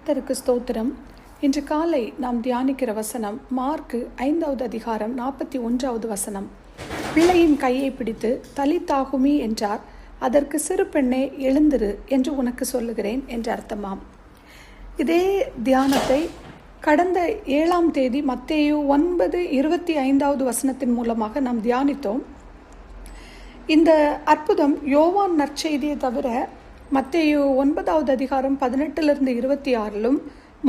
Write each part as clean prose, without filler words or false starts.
கர்த்தருக்கு ஸ்தோத்திரம். இன்று காலை நாம் தியானிக்கிற வசனம் மார்க்கு 5வது அதிகாரம் 41வது வசனம். பிள்ளையின் கையை பிடித்து தலித்தாகுமி என்றார். அதற்கு சிறு பெண்ணே எழுந்திரு என்று உனக்கு சொல்லுகிறேன் என்று அர்த்தமாம். இதே தியானத்தை கடந்த 7ஆம் தேதி மத்தேயு 9:25வது வசனத்தின் மூலமாக நாம் தியானித்தோம். இந்த அற்புதம் யோவான் நற்செய்தியை தவிர மத்தேயு 9வது அதிகாரம் 18-26,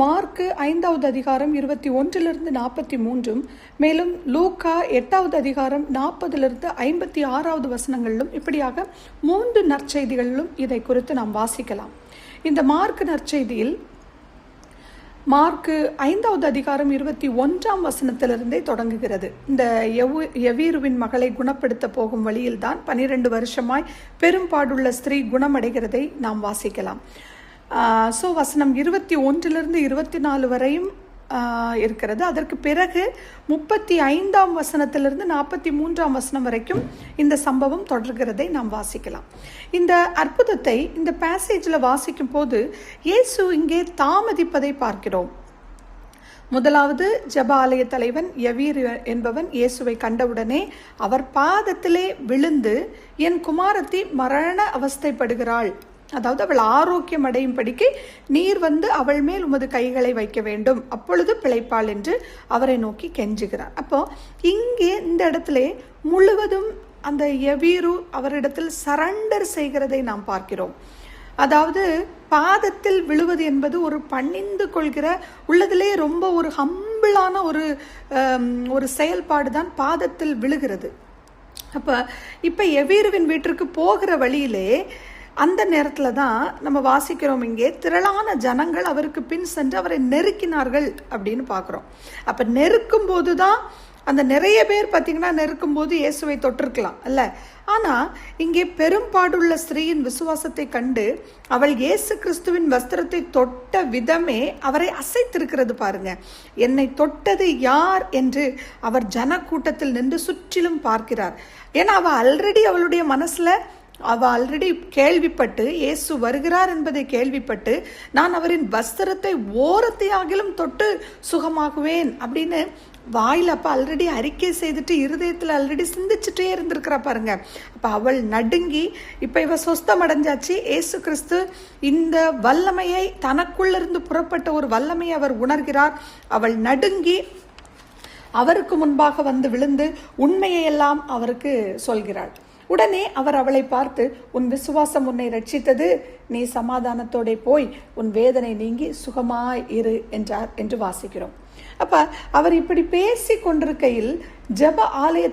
மார்க்கு 5வது அதிகாரம் 21-43, மேலும் லூக்கா 8வது அதிகாரம் 40-56வது வசனங்களிலும் இப்படியாக 3 நற்செய்திகளிலும் இதை குறித்து நாம் வாசிக்கலாம். இந்த மார்க்கு நற்செய்தியில் மார்க்கு 5வது அதிகாரம் 21ஆம் வசனத்திலிருந்தே தொடங்குகிறது. இந்த யவீருவின் மகளை குணப்படுத்த போகும் வழியில்தான் 12 வருஷமாய் பெரும்பாடுள்ள ஸ்திரீ குணமடைகிறதை நாம் வாசிக்கலாம். வசனம் 21-24 வரையும் இருக்கிறது. அதற்கு பிறகு 35ஆம் வசனத்திலிருந்து 43ஆம் வசனம் வரைக்கும் இந்த சம்பவம் தொடர்கிறதை நாம் வாசிக்கலாம். இந்த அற்புதத்தை இந்த பேசேஜில் வாசிக்கும் போது இயேசு இங்கே தாமதிப்பதை பார்க்கிறோம். முதலாவது ஜெப ஆலய தலைவன் யவீர் என்பவன் இயேசுவை கண்டவுடனே அவர் பாதத்திலே விழுந்து, என் குமாரத்தி மரண அவஸ்தைப்படுகிறாள், அதாவது அவள் ஆரோக்கியம் அடையும்படிக்கு நீர் வந்து அவள் மேல் உமது கைகளை வைக்க வேண்டும், அப்பொழுது பிழைப்பாள் என்று அவரை நோக்கி கெஞ்சுகிறார். அப்போ இங்கே இந்த இடத்துல முழுவதும் அந்த யவீரு அவரிடத்தில் சரண்டர் செய்கிறதை நாம் பார்க்கிறோம். அதாவது பாதத்தில் விழுவது என்பது ஒரு பணிந்து கொள்கிற, உள்ளதிலே ரொம்ப ஒரு ஹம்பிளான ஒரு செயல்பாடு தான் பாதத்தில் விழுகிறது. இப்போ யவீருவின் வீட்டிற்கு போகிற வழியிலே அந்த நேரத்தில் தான் நம்ம வாசிக்கிறோம், இங்கே திரளான ஜனங்கள் அவருக்கு பின் சென்று அவரை நெருக்கினார்கள் அப்படின்னு பார்க்குறோம். அப்போ நெருக்கும் போது தான் அந்த நிறைய பேர் பார்த்திங்கன்னா நெருக்கும் போது இயேசுவை தொட்டிருக்கலாம் அல்ல. ஆனால் இங்கே பெரும்பாடுள்ள ஸ்திரீயின் விசுவாசத்தை கண்டு அவள் இயேசு கிறிஸ்துவின் வஸ்திரத்தை தொட்ட விதமே அவரை அசைத்திருக்கிறது பாருங்க. என்னை தொட்டது யார் என்று அவர் ஜனக்கூட்டத்தில் நின்று சுற்றிலும் பார்க்கிறார். ஏன்னா அவள் ஆல்ரெடி கேள்விப்பட்டு இயேசு வருகிறார் என்பதை கேள்விப்பட்டு, நான் அவரின் வஸ்திரத்தை ஓரத்தையாகிலும் தொட்டு சுகமாகுவேன் அப்படின்னு வாயில் அப்போ ஆல்ரெடி அறிக்கை செய்துட்டு இருதயத்தில் ஆல்ரெடி சிந்திச்சுட்டே இருந்திருக்கிறா பாருங்க. அப்போ அவள் நடுங்கி, இப்போ இவ சொஸ்தம் அடைஞ்சாச்சு. இயேசு கிறிஸ்து இந்த வல்லமையை, தனக்குள்ளிருந்து புறப்பட்ட ஒரு வல்லமையை அவர் உணர்கிறார். அவள் நடுங்கி அவருக்கு முன்பாக வந்து விழுந்து உண்மையை எல்லாம் அவருக்கு சொல்கிறாள். உடனே அவர் அவளை பார்த்து, உன் விசுவாசம் உன்னை ரட்சித்தது, நீ சமாதானத்தோட போய் உன் வேதனை நீங்கி சுகமாய் இரு என்றார் என்று வாசிக்கிறோம். அப்ப அவர் இப்படி பேசி கொண்டிருக்கையில் ஜெப ஆலய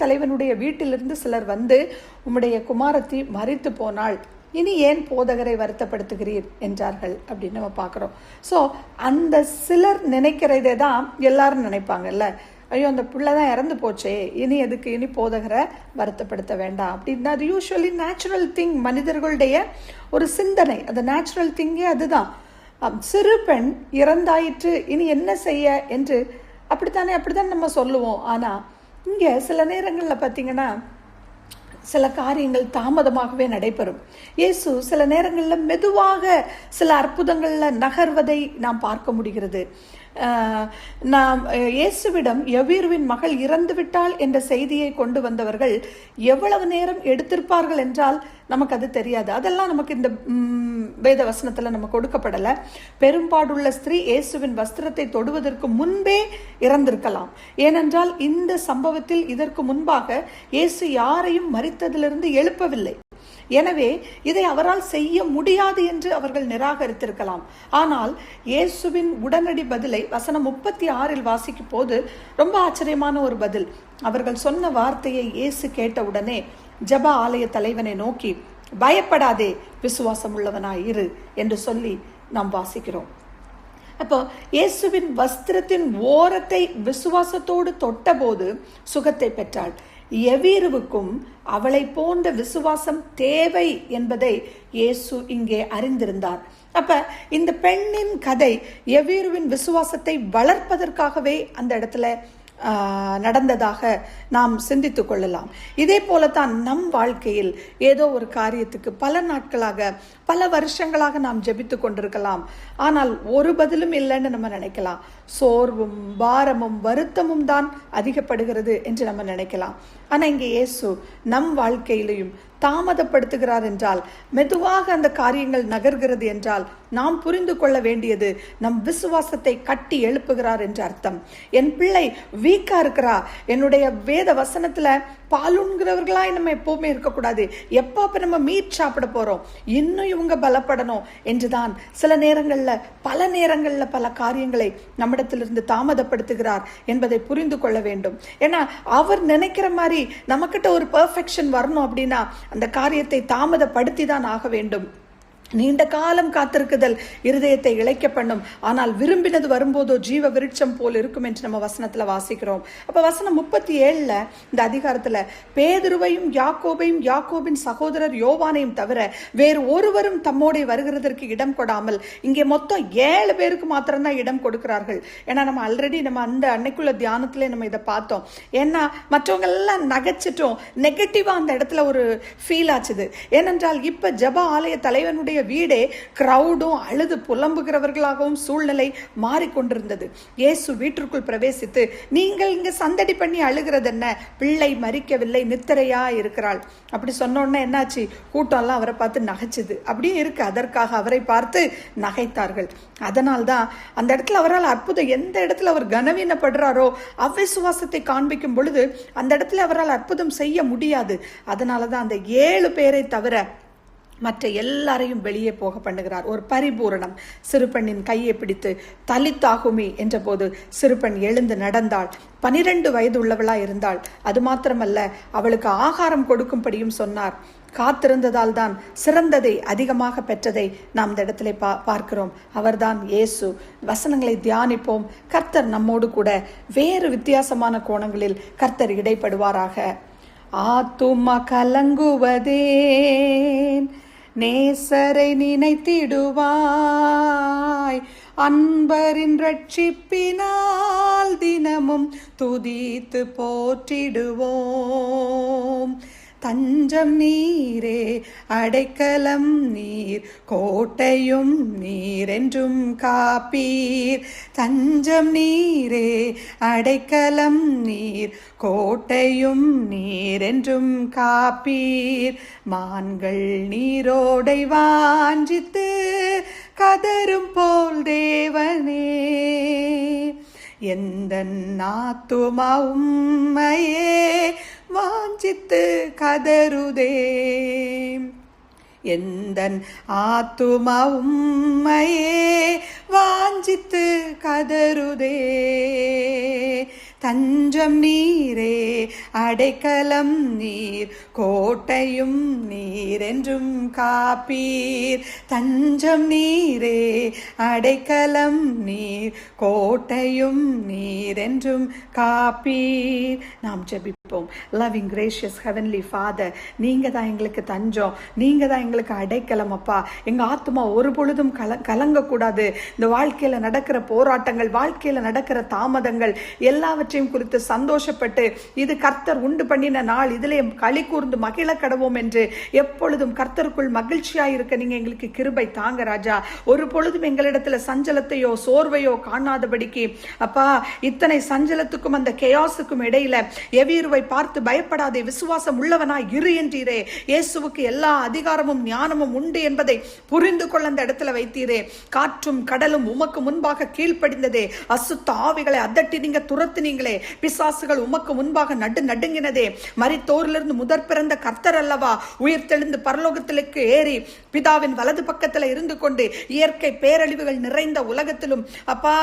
தலைவனுடைய வீட்டிலிருந்து சிலர் வந்து, உம்முடைய குமாரத்தி மரித்து போனாள், இனி ஏன் போதகரை வருத்தப்படுத்துகிறீர் என்றார்கள் அப்படின்னு நம்ம பார்க்குறோம். ஸோ அந்த சிலர் நினைக்கிறதே தான் எல்லாரும் நினைப்பாங்கல்ல, ஐயோ அந்த பிள்ளை தான் இறந்து போச்சே, இனி போதகரை வருத்தப்படுத்த வேண்டாம் அப்படின்னு. அது யூஸ்வலி நேச்சுரல் திங், மனிதர்களுடைய ஒரு சிந்தனை, அது நேச்சுரல் திங்கே அதுதான். சிறு பெண் இறந்தாயிற்று, இனி என்ன செய்ய என்று அப்படித்தான் நம்ம சொல்லுவோம். ஆனால் இங்கே சில நேரங்களில் பார்த்தீங்கன்னா சில காரியங்கள் தாமதமாகவே நடைபெறும். இயேசு சில நேரங்களில் மெதுவாக சில அற்புதங்களில் நகர்வதை நாம் பார்க்க முடிகிறது. நாம் இயேசுவிடம் யவீருவின் மகள் இறந்து விட்டாள் என்ற செய்தியை கொண்டு வந்தவர்கள் எவ்வளவு நேரம் எடுத்திருப்பார்கள் என்றால் நமக்கு அது தெரியாது. அதெல்லாம் நமக்கு இந்த வேத வசனத்தில் நம்ம கொடுக்கப்படலை. பெரும்பாடுள்ள ஸ்திரீ இயேசுவின் வஸ்திரத்தை தொடுவதற்கு முன்பே இறந்திருக்கலாம். ஏனென்றால் இந்த சம்பவத்தில் இதற்கு முன்பாக இயேசு யாரையும் மரித்ததிலிருந்து எழுப்பவில்லை. எனவே இதை அவரால் செய்ய முடியாது என்று அவர்கள் நிராகரித்திருக்கலாம். ஆனால் இயேசுவின் உடனடி பதிலை வசனம் 36 வாசிக்கும் போது ரொம்ப ஆச்சரியமான ஒரு பதில். அவர்கள் சொன்ன வார்த்தையை இயேசு கேட்டவுடனே ஜெப ஆலய தலைவனை நோக்கி, பயப்படாதே, விசுவாசம் உள்ளவனாய் இரு என்று சொல்லி நாம் வாசிக்கிறோம். அப்போ இயேசுவின் வஸ்திரத்தின் ஓரத்தை விசுவாசத்தோடு தொட்டபோது சுகத்தை பெற்றாள். யவீருவுக்கும் அவளை போன்ற விசுவாசம் தேவை என்பதை இயேசு இங்கே அறிந்திருந்தார். அப்ப இந்த பெண்ணின் கதை யவீருவின் விசுவாசத்தை வளர்ப்பதற்காகவே அந்த இடத்துல நடந்ததாக நாம் சிந்தித்து கொள்ளலாம். இதே போலத்தான் நம் வாழ்க்கையில் ஏதோ ஒரு காரியத்துக்கு பல நாட்களாக பல வருஷங்களாக நாம் ஜெபித்து கொண்டிருக்கலாம். ஆனால் ஒரு பதிலும் இல்லைன்னு நம்ம நினைக்கலாம். சோர்வும் பாரமும் வருத்தமும் தான் அதிகப்படுகிறது என்று நம்ம நினைக்கலாம். ஆனா இங்கே இயேசு நம் வாழ்க்கையிலையும் தாமதப்படுத்துகிறார் என்றால், மெதுவாக அந்த காரியங்கள் நகர்கிறது என்றால், நாம் புரிந்து கொள்ள வேண்டியது நம் விசுவாசத்தை கட்டி எழுப்புகிறார் என்று அர்த்தம். என் பிள்ளை வீக்கா இருக்கிறா, என்னுடைய வேத வசனத்துல பாலுண்கிறவர்களாய் நம்ம எப்பவுமே இருக்கக்கூடாது, எப்ப நம்ம மீட் சாப்பிட போறோம், இன்னும் இவங்க பலப்படணும் என்றுதான் சில நேரங்கள்ல பல காரியங்களை நம்மிடத்திலிருந்து தாமதப்படுத்துகிறார் என்பதை புரிந்து கொள்ள வேண்டும். ஏன்னா அவர் நினைக்கிற மாதிரி நமக்கிட்ட ஒரு பெர்ஃபெக்ஷன் வரணும் அப்படின்னா அந்த காரியத்தை தாமதப்படுத்தி தான் ஆக வேண்டும். நீண்ட காலம் காத்திருக்குதல் இருதயத்தை இளைக்க பண்ணும், ஆனால் விரும்பினது வரும்போதோ ஜீவ விருட்சம் போல் இருக்கும் என்று நம்ம வசனத்துல வாசிக்கிறோம். அப்ப வசனம் 37 இந்த அதிகாரத்துல பேதுருவையும் யாக்கோபையும் யாக்கோபின் சகோதரர் யோவானையும் தவிர வேறு ஒருவரும் தம்மோட வருகிறதற்கு இடம் கொடாமல் இங்கே மொத்தம் 7 பேருக்கு மாத்திரம்தான் இடம் கொடுக்கிறார்கள். ஏன்னா நம்ம ஆல்ரெடி நம்ம அந்த அன்னைக்குள்ள தியானத்திலே நம்ம இதை பார்த்தோம். ஏன்னா மற்றவங்க எல்லாம் நகைச்சிட்டோம், நெகட்டிவா அந்த இடத்துல ஒரு ஃபீல் ஆச்சுது. ஏனென்றால் இப்ப ஜப ஆலய தலைவனுடைய வீடே கிரௌடும் அழுது புலம்புகிறவர்களாகவும் சூழ்நிலை மாறிக்கொண்டிருந்தது. இயேசு வீட்டிற்குள் பிரவேசித்து, நீங்கள் இங்க சந்தடி பண்ணி அழுகிறது என்ன, பிள்ளை மரிக்கவில்லை, நித்திரையா இருக்கிறாள் அப்படி சொன்னோன்னா என்னாச்சு, கூட்டம் எல்லாம் அவரை பார்த்து நகைச்சுது. அப்படியே இருக்கு, அதற்காக அவரை பார்த்து நகைத்தார்கள். அதனால்தான் அந்த இடத்துல அவரால் அற்புதம், எந்த இடத்துல அவர் கனவீனப்படுறாரோ அவ்விசுவாசத்தை காண்பிக்கும் பொழுது அந்த இடத்துல அவரால் அற்புதம் செய்ய முடியாது. அதனாலதான் அந்த 7 பேரை தவிர மற்ற எல்லாரையும் வெளியே போக பண்ணுகிறார். ஒரு பரிபூரணம். சிறுபெண்ணின் கையை பிடித்து தலித்தாகுமி என்ற போது சிறுபெண் எழுந்து நடந்தாள். 12 வயது உள்ளவளா இருந்தாள். அது மாத்திரமல்ல, அவளுக்கு ஆகாரம் கொடுக்கும்படியும் சொன்னார். காத்திருந்ததால் தான் சிறந்ததை அதிகமாக பெற்றதை நாம் இந்த இடத்துல பார்க்கிறோம். அவர்தான் இயேசு. வசனங்களை தியானிப்போம். கர்த்தர் நம்மோடு கூட வேறு வித்தியாசமான கோணங்களில் கர்த்தர் இடைப்படுவாராக. ஆத்துமா கலங்குவதேன், நேசரை நினைத்திடுவாய், அன்பரின் ரட்சிப்பினால் தினமும் துதித்து போற்றிடுவோம். தஞ்சம் நீரே, அடைக்கலம் நீர், கோட்டையும் நீர் என்றும் காப்பீர். தஞ்சம் நீரே, அடைக்கலம் நீர், கோட்டையும் நீர் என்றும் காப்பீர். மான்கள் நீரோடை வாஞ்சித்து கதரும் போல் தேவனே, எந்தன் ஆத்துமா உம்மையே வாஞ்சித்து கதருதே. எந்தன் ஆத்துமா உம்மையே வாஞ்சித்து கதருதே. தஞ்சம் நீரே, அடைக்கலம் நீர், கோட்டையும் நீர் என்றும் காப்பீர். தஞ்சம் நீரே, அடைக்கலம் நீர், கோட்டையும் நீர் என்றும் காப்பீர். நாம் ஜெபிப்போம். லவ்விங் கிரேஷியஸ் ஹெவன்லி ஃபாதர், நீங்க தான் எங்களுக்கு தஞ்சம், நீங்க தான் எங்களுக்கு அடைக்கலம். அப்பா, எங்க ஆத்மா ஒரு பொழுதும் கலங்கக்கூடாது. இந்த வாழ்க்கையில நடக்கிற போராட்டங்கள், வாழ்க்கையில நடக்கிற தாமதங்கள் எல்லாவற்றையும் குறித்து சந்தோஷப்பட்டு, இது கர்த்தர் உண்டு பண்ணின நாள், இதிலே களி கூர்ந்து மகிழ கடவோம் என்று எப்பொழுதும் கர்த்தருக்குள் மகிழ்ச்சியாய் இருக்க நீங்க எங்களுக்கு கிருபை தாங்க ராஜா. ஒரு பொழுதும் எங்களிடத்துல சஞ்சலத்தையோ சோர்வையோ காணாதபடிக்கு அப்பா, இத்தனை சஞ்சலத்துக்கும் அந்த கேயாசுக்கும் இடையில எவீருவை பார்த்து பயப்படாதே, விசுவாசம் உள்ளவனாய் இரு என்றீரே. இயேசுவுக்கு எல்லா அதிகாரமும் ஞானமும் உண்டு என்பதை புரிந்து கொள்ள அந்த இடத்துல வைத்தீரே. காற்றும் கடலும் உமக்கு முன்பாக கீழ்ப்படிந்ததே. அசுத்த ஆவிகளை அதட்டி நீங்க துரத்துனீங்களே. பிசாசுகள் உமக்கு முன்பாக நடுங்கினதே. மரித்தோரிலிருந்து முதற் பிறந்த கர்த்தர் அல்லவா உயிர் தெளிந்து பரலோகத்திற்கு ஏறி பிதாவின் வலது பக்கத்துல இருந்து கொண்டு இயற்கை பேரழிவுகள் நிறைந்த உலகத்திலும் அப்பா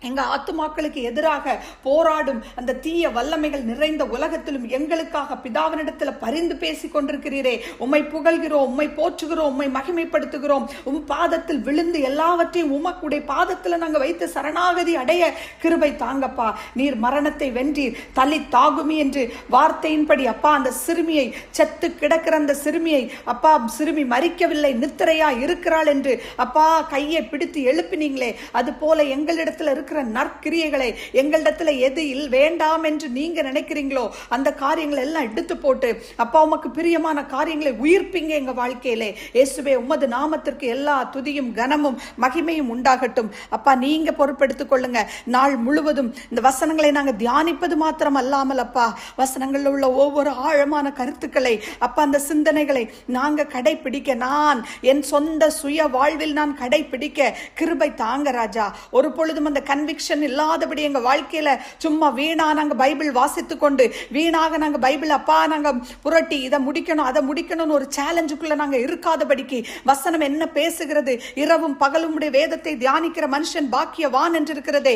எங்க ஆத்துமாக்களுக்கு எதிராக போராடும் அந்த தீய வல்லமைகள் நிறைந்த உலகத்திலும் எங்களுக்காக பிதாவினிடத்துல பரிந்து பேசி கொண்டிருக்கிறீரே. உம்மை புகழ்கிறோம், உம்மை போற்றுகிறோம், உம்மை மகிமைப்படுத்துகிறோம். உம் பாதத்தில் விழுந்து எல்லாவற்றையும் உமக்குடைய பாதத்துல நாங்க வைத்து சரணாகதி அடைய கிருபை தாங்கப்பா. நீர் மரணத்தை வென்றீர், தலி தாகுமி என்று வார்த்தையின்படி அப்பா அந்த சிறுமியை, செத்து கிடக்கிற அந்த சிறுமியை அப்பா, சிறுமி மரிக்கவில்லை, நித்திரையா இருக்கிறாள் என்று அப்பா கையை பிடித்து எழுப்பினீங்களே, அது போல எங்களிடத்துல இருக்கிற நற்கிரியைகளை எங்களிடத்துல எது வேண்டாம் என்று நீங்க நினைக்கிறீங்களோ அந்த காரியங்களை எல்லாம் எடுத்து போட்டு அப்பா உமக்கு பிரியமான காரியங்களை உயிர்ப்பிங்க எங்க வாழ்க்கையிலே. இயேசுவே உமது நாமத்திற்கு எல்லா துதியும் கனமும் மகிமையும் உண்டாகட்டும். அப்பா நீங்க பொறுப்பெடுத்துக் கொள்ளுங்க. நாள் முழுவதும் இந்த வசனங்களை நாங்க தியானிப்பது மாத்திரம் அல்லாமல் அப்பா வசனங்கள்ல உள்ள ஒவ்வொரு ஆழமான கருத்துக்களை அப்பா அந்த சிந்தனைகளை நாங்க கடைபிடிக்க, நான் என் சொந்த சுய வாழ்வில் நான் கடைபிடிக்க கிருபை தாங்க ராஜா. ஒரு பொழுதும் அந்த கன்விக்ஷன் இல்லாதபடி எங்க வாழ்க்கையில சும்மா வீணா நாங்க பைபிள் வாசித்துக் கொண்டு வீணாக நாங்க பைபிள் அப்பா நாங்க புரட்டி இதை முடிக்கணும் அதை முடிக்கணும்னு ஒரு சேலஞ்சுக்குள்ள நாங்க இருக்காதபடிக்கு வசனம் என்ன பேசுகிறது, இரவும் பகலும் உடைய வேதத்தை தியானிக்கிற மனுஷன் பாக்கியவான் என்று இருக்கிறதே.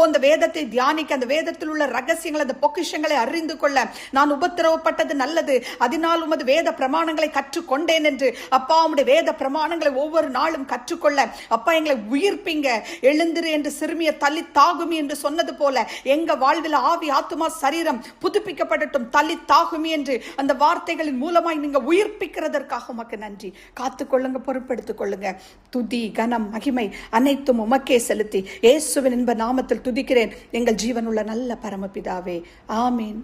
அந்த வேதத்தை தியானிக்க, அந்த வேதத்தில் உள்ள ரகசியங்கள் அந்த பொக்கிஷங்களை அறிந்து கொள்ள நான் உபத்திரவப்பட்டது நல்லது, அதனால் உமது வேத பிரமாணங்களை கற்றுக்கொண்டேன் என்று அப்பா உம்முடைய வேத பிரமாணங்களை ஒவ்வொரு நாளும் கற்றுக்கொள்ள அப்பா எங்களை உயிர்ப்பிங்க. எழுந்திரு என்று சிறுமிய தள்ளி தாகுமி என்று சொன்னது போல எங்க வாழ்வில் ஆவி ஆத்துமா சரீரம் புதுப்பிக்கப்படட்டும். தள்ளி தாகுமி என்று அந்த வார்த்தைகளின் மூலமாய் நீங்க உயிர்ப்பிக்கிறதற்காக உமக்கு நன்றி. காத்துக்கொள்ளுங்க, பொறுப்பெடுத்துக் கொள்ளுங்க. துதி கனம் மகிமை அனைத்தும் உமக்கே செலுத்தி இயேசுவின் இன்ப நாமத்தில் துதிக்கிறேன் எங்கள் ஜீவனுள்ள நல்ல பரமபிதாவே. ஆமீன்.